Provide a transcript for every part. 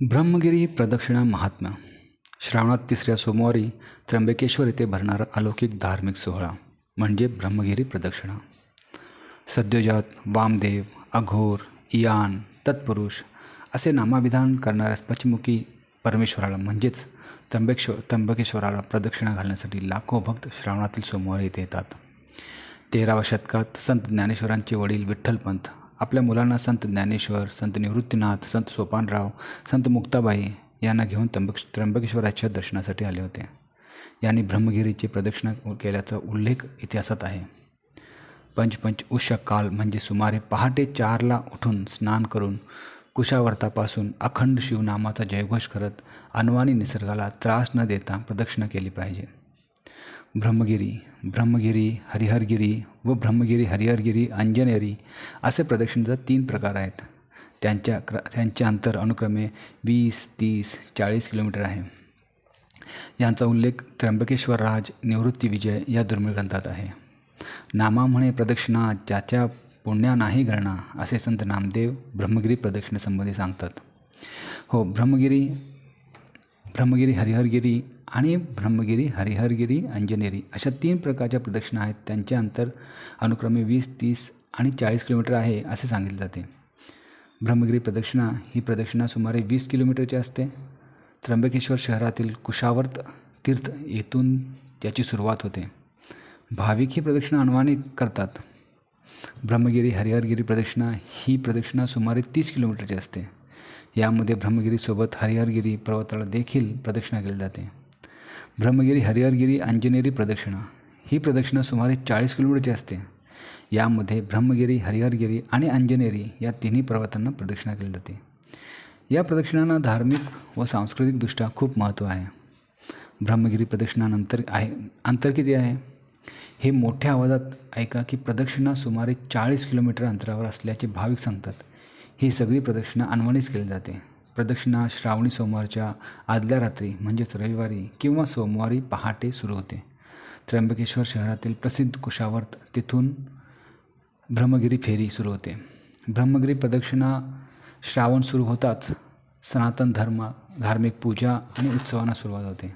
ब्रह्मगिरी प्रदक्षिणा महात्म्य. श्रावणात तिसऱ्या सोमवारी त्र्यंबकेश्वर येथे भरणारा अलौकिक धार्मिक सोहळा म्हणजे ब्रह्मगिरी प्रदक्षिणा. सद्योजात, वामदेव, अघोर, इयान, तत्पुरुष असे नामाभिधान करणाऱ्या पश्चिमुखी परमेश्वराला म्हणजेच त्र्यंबकेश्वराला प्रदक्षिणा घालण्यासाठी लाखो भक्त श्रावणातील सोमवारी येथे येतात. 13व्या शतकात संत ज्ञानेश्वरांचे वडील विठ्ठलपंत आपल्या मुलांना संत ज्ञानेश्वर, संत निवृत्तीनाथ, संत सोपानराव, संत मुक्ताबाई यांना घेऊन त्र्यंबकेश्वराच्या दर्शनासाठी आले होते. यांनी ब्रह्मगिरीची प्रदक्षिणा केल्याचा उल्लेख इतिहासात आहे. पंच उष्य काल म्हणजे सुमारे पहाटे 4ला उठून स्नान करून कुशावर्तापासून अखंड शिवनामाचा जयघोष करत अनवाणी निसर्गाला त्रास न देता प्रदक्षिणा केली पाहिजे. ब्रह्मगिरी, हरिहरगिरी व ब्रह्मगिरी, हरिहरगिरी, अंजनेरी असे प्रदक्षिणेचे 3 प्रकार आहेत. त्यांचे अंतर अनुक्रमे 20, 30, 40 किलोमीटर आहे. यांचा उल्लेख त्र्यंबकेश्वर राज निवृत्ती विजय या दुर्मिळ ग्रंथात आहे. नामा म्हणे प्रदक्षिणा ज्याच्या पुण्या नाही गणना असे संत नामदेव ब्रह्मगिरी प्रदक्षिणेसंबंधी सांगतात. हो, ब्रह्मगिरी, हरिहरगिरी आणि ब्रह्मगिरी, हरिहरगिरी, अंजनेरी अशा 3 प्रकारच्या प्रदक्षिणा आहेत. त्यांचे अंतर अनुक्रमे 20, 30 आणि 40 किलोमीटर आहे असे सांगितले जाते. ब्रह्मगिरी प्रदक्षिणा ही प्रदक्षिणा सुमारे 20 किलोमीटरची असते. त्र्यंबकेश्वर शहरातील कुशावर्त तीर्थ येथून त्याची सुरुवात होते. भाविक ही प्रदक्षिणा अनवाणी करतात. ब्रह्मगिरी, हरिहरगिरी प्रदक्षिणा ही प्रदक्षिणा सुमारे 30 किलोमीटरची असते. यामध्ये ब्रह्मगिरीसोबत हरिहरगिरी पर्वताला देखील प्रदक्षिणा केली जाते. ब्रह्मगिरी, हरिहरगिरी, अंजनेरी प्रदक्षिणा ही प्रदक्षिणा सुमारे 40 किलोमीटरची असते. यामध्ये ब्रह्मगिरी, हरिहरगिरी आणि अंजनेरी या तिन्ही पर्वतांना प्रदक्षिणा केली जाते. या प्रदक्षिणांना धार्मिक व सांस्कृतिकदृष्ट्या खूप महत्त्व आहे. ब्रह्मगिरी प्रदक्षिणानंतर अंतर किती आहे हे मोठ्या आवाजात ऐका की प्रदक्षिणा सुमारे 40 किलोमीटर अंतरावर असल्याचे भाविक सांगतात. ही सगळी प्रदक्षिणा अनवाणीच केली जाते. प्रदक्षिणा श्रावणी सोमवारच्या आदल्या रात्री म्हणजेच रविवारी किंवा सोमवारी पहाटे सुरू होते. त्र्यंबकेश्वर शहरातील प्रसिद्ध कुशावर्त तिथून ब्रह्मगिरी फेरी सुरू होते. ब्रह्मगिरी प्रदक्षिणा श्रावण सुरू होताच सनातन धार्मिक पूजा आणि उत्सवांना सुरुवात होते.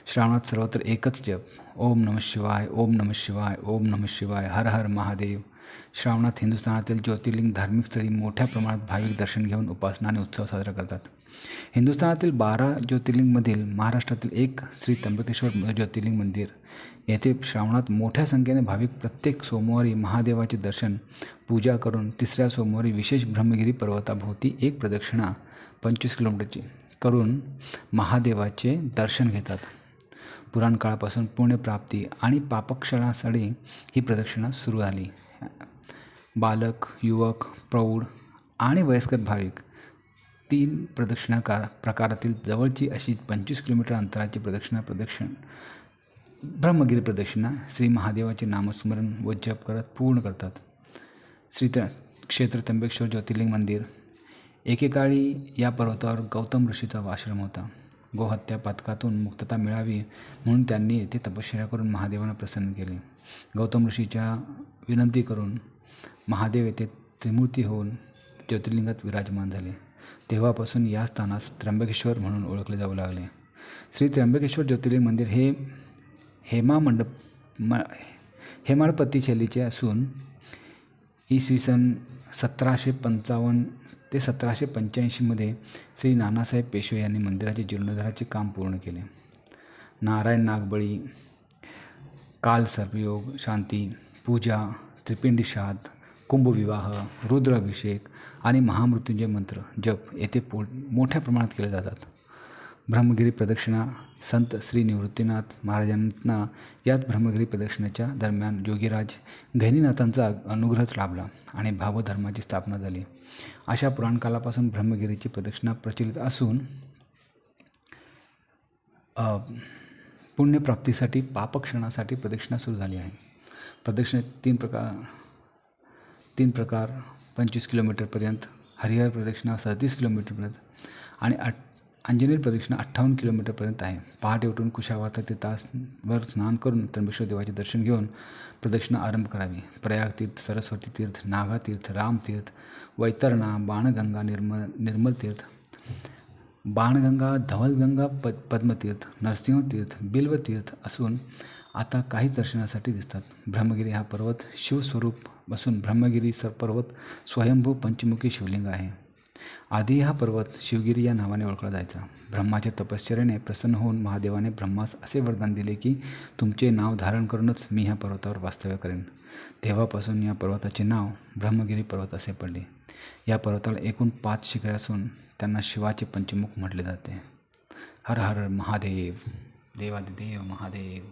श्रावणात सर्वत्र एकच जप, ओम नमः शिवाय, ओम नमः शिवाय, ओम नमः शिवाय, हर हर महादेव. श्रावणात हिंदुस्थानातील ज्योतिर्लिंग धार्मिक स्थळी मोठ्या प्रमाणात भाविक दर्शन घेऊन उपासना आणि उत्सव साजरा करतात. हिंदुस्थानातील 12 ज्योतिर्लिंगमधील महाराष्ट्रातील एक श्री त्र्यंबकेश्वर ज्योतिर्लिंग मंदिर येथे श्रावणात मोठ्या संख्येने भाविक प्रत्येक सोमवारी महादेवाचे दर्शन पूजा करून तिसऱ्या सोमवारी विशेष ब्रह्मगिरी पर्वताभोवती एक प्रदक्षिणा 25 किलोमीटरची करून महादेवाचे दर्शन घेतात. पुराण काळापासून पुण्यप्राप्ती आणि पापक्षणासाठी ही प्रदक्षिणा सुरू झाली. बालक, युवक, प्रौढ आणि वयस्कर भाविक 3 प्रदक्षिणा प्रकारातील जवळची अशी 25 किलोमीटर अंतराची ब्रह्मगिरी प्रदक्षिणा श्री महादेवाचे नामस्मरण व जप करत पूर्ण करतात. क्षेत्र त्र्यंबकेश्वर ज्योतिर्लिंग मंदिर. एकेकाळी या पर्वतावर गौतम ऋषीचा आश्रम होता. गोहत्या पातकातून मुक्तता मिळावी म्हणून त्यांनी येथे तपश्चर्या करून महादेवांना प्रसन्न केले. गौतम ऋषीच्या विनंती करून महादेव येथे त्रिमूर्ती होऊन ज्योतिर्लिंगात विराजमान झाले. तेव्हापासून या स्थानास त्र्यंबकेश्वर म्हणून ओळखले जाऊ लागले. श्री त्र्यंबकेश्वर ज्योतिर्लिंग मंदिर हे हेमाडपंथी शैलीचे असून इसवी सन 1755 ते 1785 श्री नानासाहेब पेशवे यांनी मंदिराचे जीर्णोद्धाराचे काम पूर्ण केले. नारायण नागबळी, काल सर्पयोग शांती, पूजा, त्रिपिंडी श्राद्ध, कुंभविवाह, रुद्राभिषेक आणि महामृत्युंजय मंत्र जप येथे मोठ्या प्रमाणात केले जातात. ब्रह्मगिरी प्रदक्षिणा संत श्री निवृत्तीनाथ महाराजांना याच ब्रह्मगिरी प्रदक्षिणेच्या दरम्यान योगीराज गहिनीनाथांचा अनुग्रह लाभला आणि भावधर्माची स्थापना झाली. अशा पुराणकालापासून ब्रह्मगिरीची प्रदक्षिणा प्रचलित असून पुण्यप्राप्तीसाठी पापक्षणासाठी प्रदक्षिणा सुरू झाली आहे. प्रदक्षिणेत 3 प्रकार 25 किलोमीटरपर्यंत, हरिहर प्रदक्षिणा 37 किलोमीटरपर्यंत आणि अंजनेरी प्रदक्षिणा 58 किलोमीटरपर्यंत आहे. पहाटे उठून कुशावर्त ते तासभर स्नान करून त्र्यंबकेश्वर देवाचे दर्शन घेऊन प्रदक्षिणा आरंभ करावी. प्रयाग तीर्थ, सरस्वती तीर्थ, नागा तीर्थ, राम तीर्थ, वैतरणा, बाणगंगा, निर्मल तीर्थ, बाणगंगा, धवलगंगा, पद्मतीर्थ, नरसिंहतीर्थ, बिल्वतीर्थ असून आता काही दर्शनासाठी दिसतात. ब्रह्मगिरी हा पर्वत शिवस्वरूप असून ब्रह्मगिरी पर्वत स्वयंभू पंचमुखी शिवलिंग आहे. आधी हा पर्वत शिवगिरी या नावाने ओळखला जायचा. ब्रह्माच्या तपश्चर्याने प्रसन्न होऊन महादेवाने ब्रह्मास असे वरदान दिले की तुमचे नाव धारण करूनच मी ह्या पर्वतावर वास्तव्य करेन. तेव्हापासून या पर्वताचे नाव ब्रह्मगिरी पर्वत असे पडले. या पर्वताला एकूण 5 शिखरे असून त्यांना शिवाचे पंचमुख म्हटले जाते. हर हर महादेव, देवादिदेव महादेव.